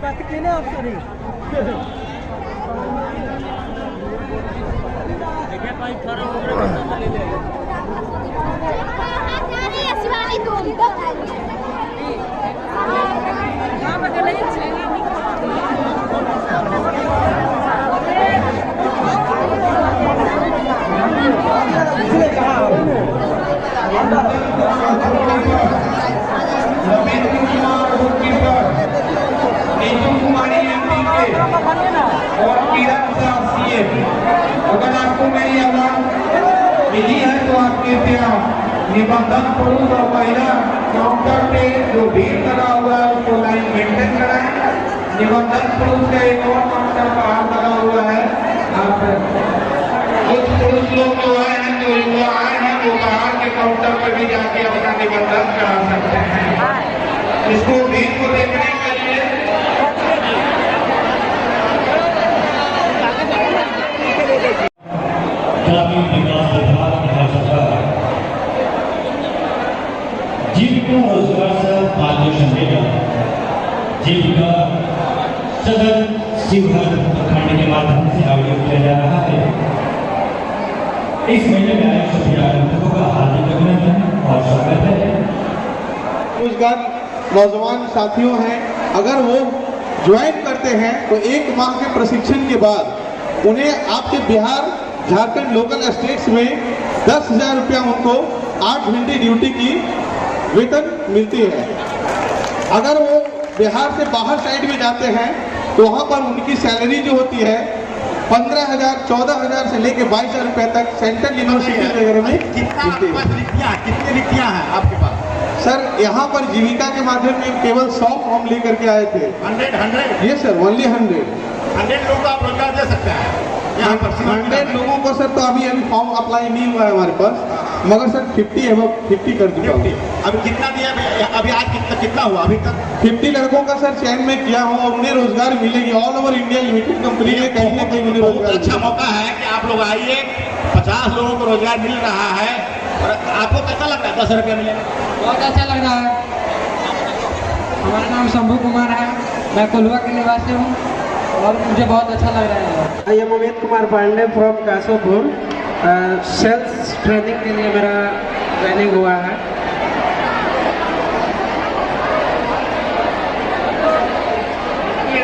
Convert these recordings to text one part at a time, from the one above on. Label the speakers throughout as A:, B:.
A: और अगर आपको मेरी आवाज मिली है तो आप कृपया निबंधन पुरुष और महिला काउंटर पे जो भीड़ लगा हुआ है उसको लाइन मेंटेन कराएं। निबंधन पुरुष का एक और काउंटर बाहर लगा हुआ है। आप कुछ पुरुष लोग जो आए हैं वो बाहर के काउंटर पर भी जाके अपना निबंधन करा सकते हैं। इसको भीड़ को देखने के लिए
B: ग्रामीण विकास विभाग जीविका रोजगार से मार्गदर्शन देगा। जीविका सदर शिवहर प्रखंड के माध्यम से आयोजित किया जा रहा है। इस मेले में आए सभी आयोजकों का हार्दिक अभिनंदन और स्वागत है।
C: रोजगार नौजवान साथियों हैं, अगर वो ज्वाइन करते हैं तो 1 माह के प्रशिक्षण के बाद उन्हें आपके बिहार झारखंड लोकल स्टेट्स में 10,000 रुपया उनको 8 घंटे ड्यूटी की वेतन मिलती है। अगर वो बिहार से बाहर साइड में जाते हैं तो वहाँ पर उनकी सैलरी जो होती है 15,000 14,000 से लेके 22,000 रुपये तक सेंट्रल यूनिवर्सिटी वगैरह में।
D: कितनी रिक्तियाँ हैं आपके पास?
C: सर यहाँ पर जीविका के माध्यम में केवल 100 फॉर्म लेकर के आए थे।
D: 100?
C: ये सर ओनली 100
D: लोग को आप रोजगार दे सकते हैं यहाँ पर?
C: 100 लोगों को सर तो अभी फॉर्म अप्लाई नहीं हुआ है हमारे पास, मगर सर 50 कर चुका हूँ।
D: अभी कितना दिया? अभी आज कितना हुआ अभी तक?
C: 50 लड़कों का सर चयन में किया हूँ और उन्हें रोजगार मिलेगी। All over India limited company में कहीं ना कहीं उन्हें रोजगार।
D: अच्छा मौका है कि आप लोग आइए, 50 लोगों को रोजगार मिल रहा है और आपको कैसा लग रहा है? 10 रुपया मिलेगा,
E: बहुत अच्छा लग रहा है। हमारा नाम शंभू कुमार है, मैं कोल्हुआ के निवासी हूँ और मुझे बहुत अच्छा लग रहा है।
F: I am Amit Kumar Pandey from Kasopur. Sales training के लिए मेरा ट्रेनिंग हुआ है।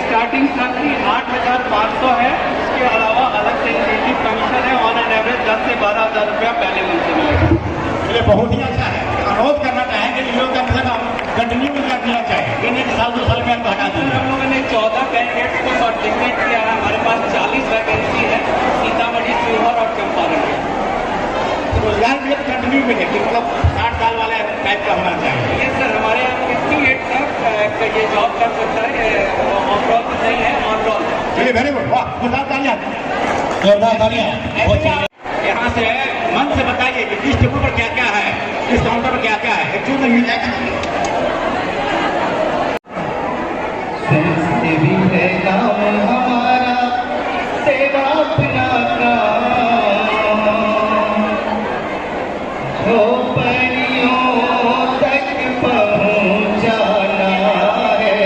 G: स्टार्टिंग सैलरी 8,500 है। इसके अलावा अलग से इंसेंटिव कमीशन है। ऑन एन एवरेज 10 से 12,000 रुपया पहले दिन से मिलेगा।
D: ये बहुत ही अच्छा है। अनुरोध करना चाहेंगे कि लोग कंटिन्यू कर दिया जाए, एक साल 2 साल में हटा दें।
G: हम लोगों ने 14 कैंडिडेट्स को सर्टिफिकेट किया है। हमारे पास 40 वैकेंसी है सीतामढ़ी, शिवहर और चंपारण में।
D: रोजगार भी कंटिन्यू मिले कि मतलब 60 साल वाले टाइप का होना चाहिए।
G: ये सर हमारे यहाँ 58 तक ये जॉब कर सकता है। ऑफरोल तो नहीं है, ऑनरोल।
D: चलिए, वेरी गुड, वाह, जोरदार तालियां। यहाँ से मन से बताइए कि इस टेबल पर क्या क्या है, इस काउंटर पर क्या क्या है। एक्चुअली मिल जाएगा।
A: हमारा सेवा अपना झोपड़ियों तक पहुँचाना है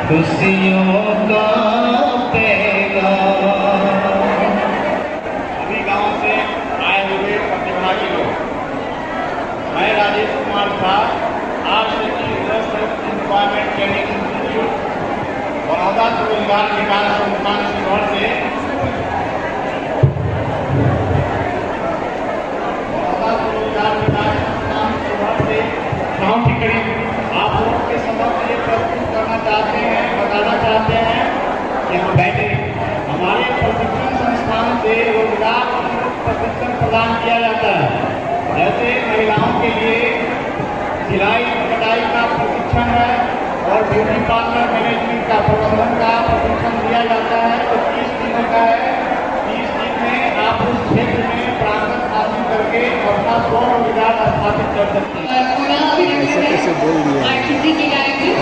A: खुशियों का पैगाम।
D: सभी गांव से आए हुए प्रतिभागी लोग, मैं Rajesh Kumar Shah, employment training institute Baroda रोजगार विकास संस्थान शिवहर से गाँव की करीब आप लोगों के समक्ष ये प्रस्तुत करना चाहते हैं, बताना चाहते हैं कि हम बैठे हमारे प्रशिक्षण संस्थान से रोजगार प्रशिक्षण प्रदान किया जाता है। जैसे महिलाओं के लिए सिलाई कढ़ाई का प्रशिक्षण है और ब्यूटी पार्लर मैनेजमेंट का प्रबंधन का प्रशिक्षण दिया जाता है। तो 30 दिनों का है। 30 दिन में आप उस क्षेत्र में प्रांगण हासिल करके अपना स्वरोजगार स्थापित कर सकते हैं।
H: आरटीसी के डायरेक्टर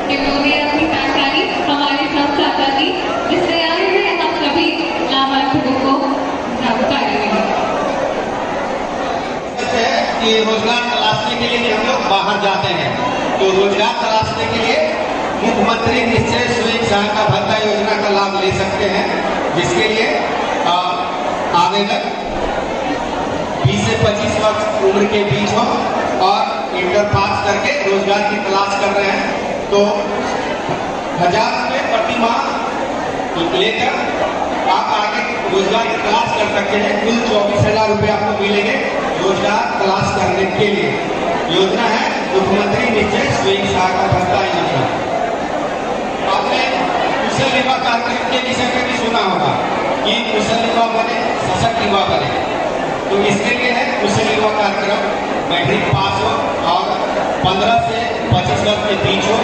H: जिन्होंने अपनी जानकारी हमारे साथ साझा की, जिससे आए हैं हम सभी लाभार्थियों को जानकारी मिली।
D: कि रोजगार तलाशने के लिए हम लोग बाहर जाते हैं, तो रोजगार तलाशने के
I: मुख्यमंत्री निश्चय स्वयं सहायता भत्ता योजना का लाभ ले सकते हैं, जिसके लिए आवेदक 20 से 25 वर्ष उम्र के बीच हो और इंटर पास करके रोजगार की तलाश कर रहे हैं तो 1000 रुपये प्रति माह लेकर आप आगे रोजगार की तलाश कर सकते हैं। कुल 24,000 रुपये आपको मिलेंगे रोजगार तलाश करने के लिए। योजना है मुख्यमंत्री निश्चय स्वयं सहायता भत्ता योजना। आपने कुशल युवा कार्यक्रम के विषय में भी सुना होगा कि कुशल युवा बने सशक्त युवा बने, तो इसके लिए है कुशल युवा कार्यक्रम। मैट्रिक पास हो और 15 से 25 वर्ष के बीच हो,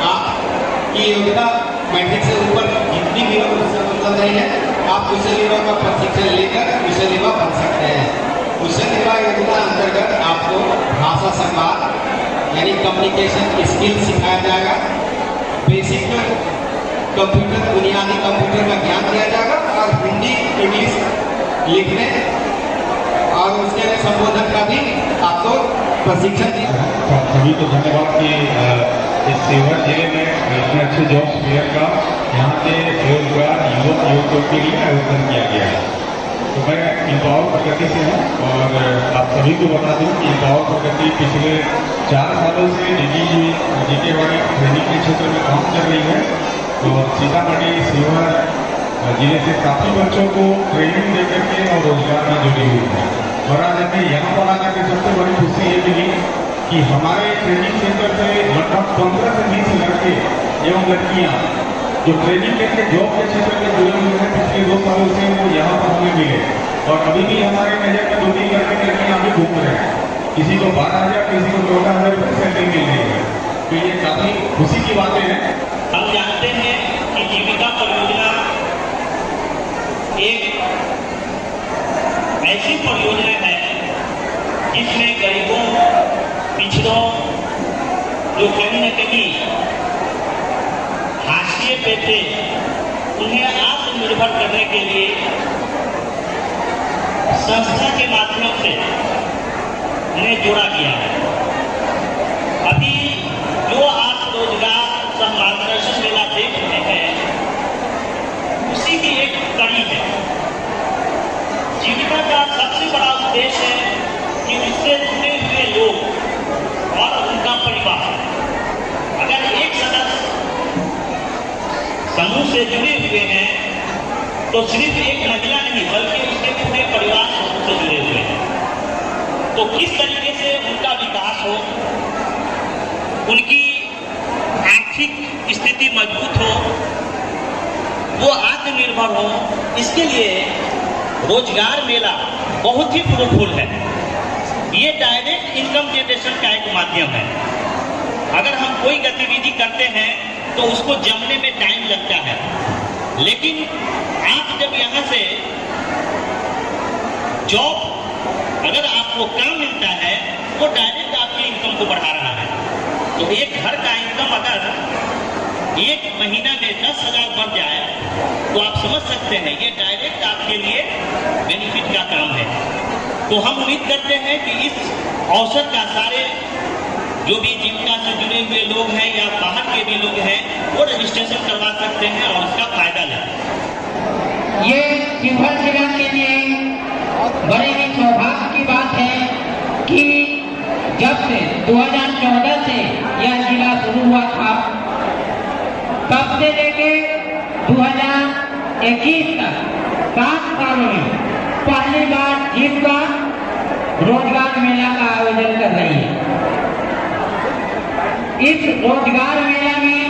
I: आप ये योजना मैट्रिक से ऊपर जितनी भी हो उससे मतलब नहीं है, आप कुशल युवा का प्रशिक्षण लेकर कुशल युवा बन सकते हैं। कुशल युवा योजना अंतर्गत आपको भाषा संवाद यानी कम्युनिकेशन स्किल सिखाया जाएगा, बेसिक कंप्यूटर बुनियादी कंप्यूटर का ज्ञान दिया जाएगा और हिंदी इंग्लिश लिखने और उसके संबोधन का भी आपको प्रशिक्षण दिया।
J: सभी को धन्यवाद कि इस सीवर जिले में इतने अच्छे जॉब फेयर का यहाँ के बेरोजगार युवक युवकों के लिए आयोजन किया गया है। तो मैं इम्पावर प्रगति से हूँ और आप सभी को बता दूँ कि इम्पावर प्रगति पिछले 4 सालों से जीके वाले ट्रेनिंग के क्षेत्र में काम कर रही है। तो सीतामढ़ी सीवर जिले से काफ़ी बच्चों को ट्रेनिंग दे करके और रोजगार में जुड़ी हुई है। और आज हमें यहाँ पर आकर के सबसे बड़ी खुशी ये मिली कि हमारे ट्रेनिंग सेंटर से लगभग 15 से 20 लड़के एवं लड़कियाँ जो ट्रेनिंग करके जॉब के क्षेत्र में जुड़े हुए हैं पिछले 2 सालों से, वो यहाँ पर हमें मिले और अभी भी हमारे नजर में 2-3 लड़कियाँ अभी घूम रहे हैं। किसी को 12,000 किसी को 14,000 रुपये सैलरी मिल रही है, तो ये काफ़ी खुशी की बातें हैं।
B: हम जानते हैं कि जीविका परियोजना एक ऐसी परियोजना है जिसमें गरीबों, पिछड़ों, जो कहीं न कहीं हाशिए पे थे, उन्हें आत्मनिर्भर करने के लिए संस्था के माध्यम से उन्हें जोड़ा गया है। अभी जो आप रोजगार सह मार्गदर्शन मेला देख रहे हैं, उसी की एक कड़ी है। जीविका का सबसे बड़ा उद्देश्य है कि उससे जुड़े हुए लोग और उनका परिवार, अगर एक सदस्य समूह से जुड़े हुए हैं तो सिर्फ एक महिला नहीं बल्कि उसके पूरे परिवार समूह से जुड़े हुए हैं। तो किस तरीके से उनका विकास हो, उनकी आर्थिक स्थिति मजबूत हो, वो आत्मनिर्भर हो, इसके लिए रोजगार मेला बहुत ही फ्रूटफुल है। ये डायरेक्ट इनकम जनरेशन का एक माध्यम है। अगर हम कोई गतिविधि करते हैं तो उसको जमने में टाइम लगता है, लेकिन आप जब यहाँ से जॉब अगर आपको काम मिलता है वो डायरेक्ट आपकी इनकम को बढ़ा रहा है। तो एक घर का इनकम अगर एक महीना में 10,000 बढ़ जाए तो आप समझ सकते हैं ये डायरेक्ट आपके लिए बेनिफिट का काम है। तो हम उम्मीद करते हैं कि इस अवसर का सारे जो भी जीविका से जुड़े हुए लोग हैं या बाहर के भी लोग हैं वो रजिस्ट्रेशन करवा सकते हैं और उसका फायदा लें।
K: ये शिवहर जिला के लिए बड़े ही सौभाग्य की बात है कि जब से 2014 से यह जिला शुरू हुआ था, तब से लेके 2021 तक 7 सालों में पहली बार जीविका रोजगार मेला का आयोजन कर रही है। इस रोजगार मेला में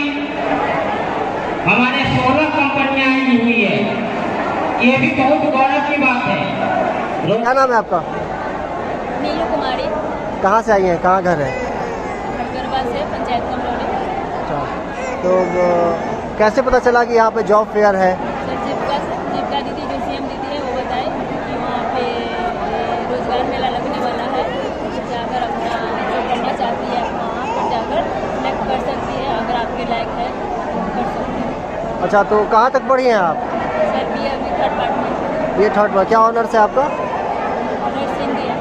K: हमारे 16 कंपनियां आई हुई है, ये भी बहुत गौरव की बात है।
L: क्या नाम है आपका?
M: नीलू कुमारी।
L: कहाँ से आई हैं, कहाँ घर है?
M: हरगरवा से, पंचायत कमरौली।
L: अच्छा, तो कैसे पता चला कि यहाँ पे जॉब फेयर है?
M: सर जीविका दीदी जो सीएम दीदी है वो बताए कि वहाँ पे रोजगार मेला लगने वाला है, जाकर अपना जो करना चाहती है वहाँ पर जाकर सिलेक्ट कर सकती है, अगर आपके लायक है तो कर सकती है।
L: अच्छा, तो कहाँ तक पढ़ी हैं आप?
M: सर बी अभी 3rd पार्ट में।
L: ये 3rd पार्ट। क्या ऑनर्स है आपका?
M: ऑनर्स हिंदी है।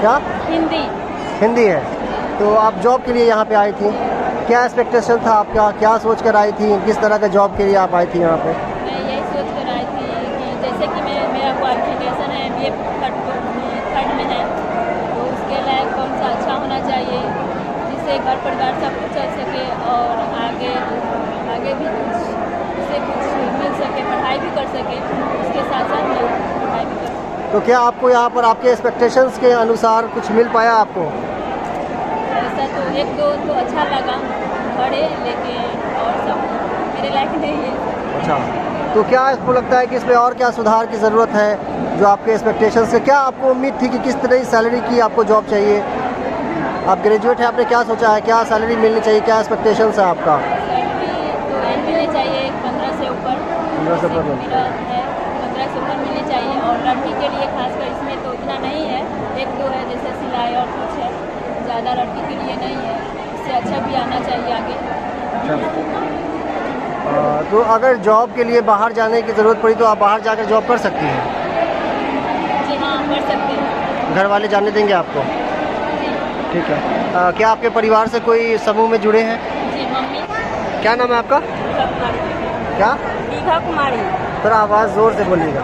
L: क्या?
M: हिंदी।
L: हिंदी है। तो आप जॉब के लिए यहाँ पे आई थी, क्या एक्सपेक्टेशन था आपका, क्या सोच कर आई थी, किस तरह का जॉब के लिए आप आई थी यहाँ पे?
M: मैं यही सोच कर आई थी कि जैसे कि मेरा क्वालिफिकेशन है BA थर्ड में है, तो उसके लायक कौन सा अच्छा होना चाहिए जिससे घर परिवार सब कुछ चल सके और आगे भी कुछ मिल सके, पढ़ाई भी कर सके, उसके साथ साथ मैं पढ़ाई भी कर सके।
L: तो क्या आपको यहाँ पर आपके एक्सपेक्टेशंस के अनुसार कुछ मिल पाया आपको?
M: ऐसा तो एक दो तो अच्छा लगा पढ़े, लेकिन और सब मेरे लायक नहीं है।
L: अच्छा, तो क्या आपको लगता है कि इसमें और क्या सुधार की ज़रूरत है जो आपके एक्सपेक्टेशंस से? क्या आपको उम्मीद थी कि किस तरह की सैलरी की आपको जॉब चाहिए? आप ग्रेजुएट हैं, आपने क्या सोचा है, क्या सैलरी मिलनी चाहिए, क्या एक्सपेक्टेशंस है आपका?
M: मिलनी चाहिए 15 से ऊपर,
L: 15 से ऊपर
M: है 15 से ऊपर मिलनी चाहिए। और लड़की के लिए खासकर इसमें तो उतना नहीं है, एक दो है जैसे सिलाई और कुछ है, ज़्यादा लड़की के लिए नहीं है, इससे अच्छा भी आना चाहिए आगे।
L: तो अगर जॉब के लिए बाहर जाने की ज़रूरत पड़ी तो आप बाहर जाकर जॉब कर सकती हैं?
M: जी हाँ, कर सकते हैं।
L: घर वाले जाने देंगे आपको? ठीक है। क्या आपके परिवार से कोई समूह में जुड़े हैं?
M: जी, मम्मी।
L: क्या नाम है आपका? क्या?
M: दीघा कुमारी।
L: थोड़ा आवाज़ ज़ोर से बोलिएगा।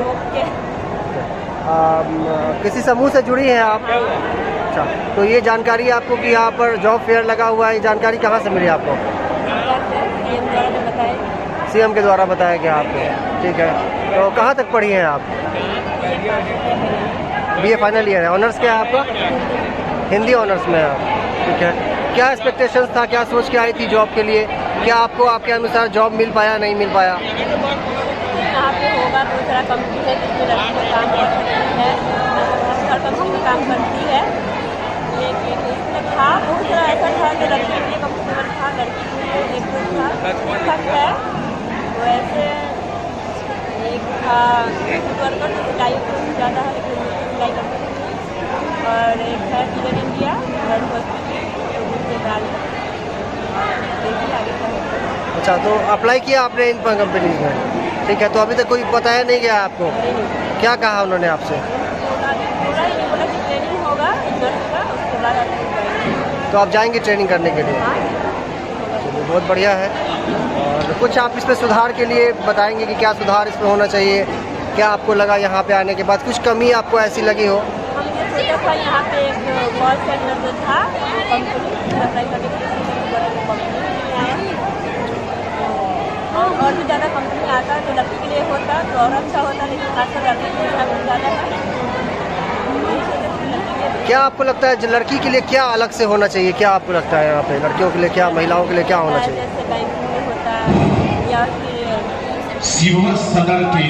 L: किसी समूह से जुड़ी हैं आप? अच्छा, तो ये जानकारी आपको कि यहाँ पर जॉब फेयर लगा हुआ है, ये जानकारी कहाँ से मिली आपको? CM के द्वारा बताया गया आपको। ठीक है, तो कहाँ तक पढ़ी हैं आप? BA फाइनल ईयर है। ऑनर्स क्या है आपका? हिंदी ऑनर्स में है। ठीक है, क्या एक्सपेक्टेशंस था, क्या सोच के आई थी जॉब के लिए? क्या आपको आपके अनुसार जॉब मिल पाया, नहीं मिल पाया?
M: यहाँ पे होगा दूसरा कंपनी है जिसमें लड़की का काम कर सकती है, हर कंपनी में काम करती है, लेकिन इसमें था बहुत सारा ऐसा था कि लड़की के लिए कंफर्टेबल था, लड़की के लिए एक दो था ठीक है। वैसे एक था वर्कर तो सिलाई ज़्यादा है, लेकिन सिलाई करती थी, और एक है विजन इंडिया
L: अच्छा, तो अप्लाई किया आपने इन कंपनीज में? ठीक है, तो अभी तक कोई बताया नहीं गया आपको? क्या कहा उन्होंने आपसे?
M: ट्रेनिंग होगा उसके बाद।
L: तो आप जाएंगे ट्रेनिंग करने के लिए? चलिए, बहुत बढ़िया है। और कुछ आप इसमें सुधार के लिए बताएंगे कि क्या सुधार इसमें होना चाहिए? क्या आपको लगा यहाँ पे आने के बाद कुछ कमी आपको ऐसी लगी हो?
M: यहाँ पे एक कॉल सेंटर जो था और भी ज़्यादा कंपनी आता तो लड़की के लिए होता तो और अच्छा होता, लेकिन खासकर लड़की के लिए ज़्यादा है।
L: क्या आपको लगता है लड़की के लिए क्या अलग से होना चाहिए? क्या आपको लगता है यहाँ पे लड़कियों के लिए, क्या महिलाओं के लिए क्या होना चाहिए?
M: जैसे बैंकिंग में होता या फिर
I: शिवहर सदर के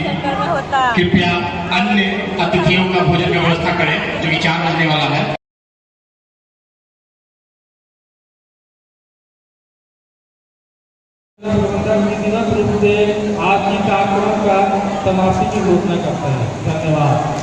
I: कृपया अन्य अतिथियों का भोजन व्यवस्था करें जो कि 4 बजने वाला है।
N: विधिवत रूप से आज की कार्यक्रम का समाप्ति की घोषणा करते हैं। धन्यवाद।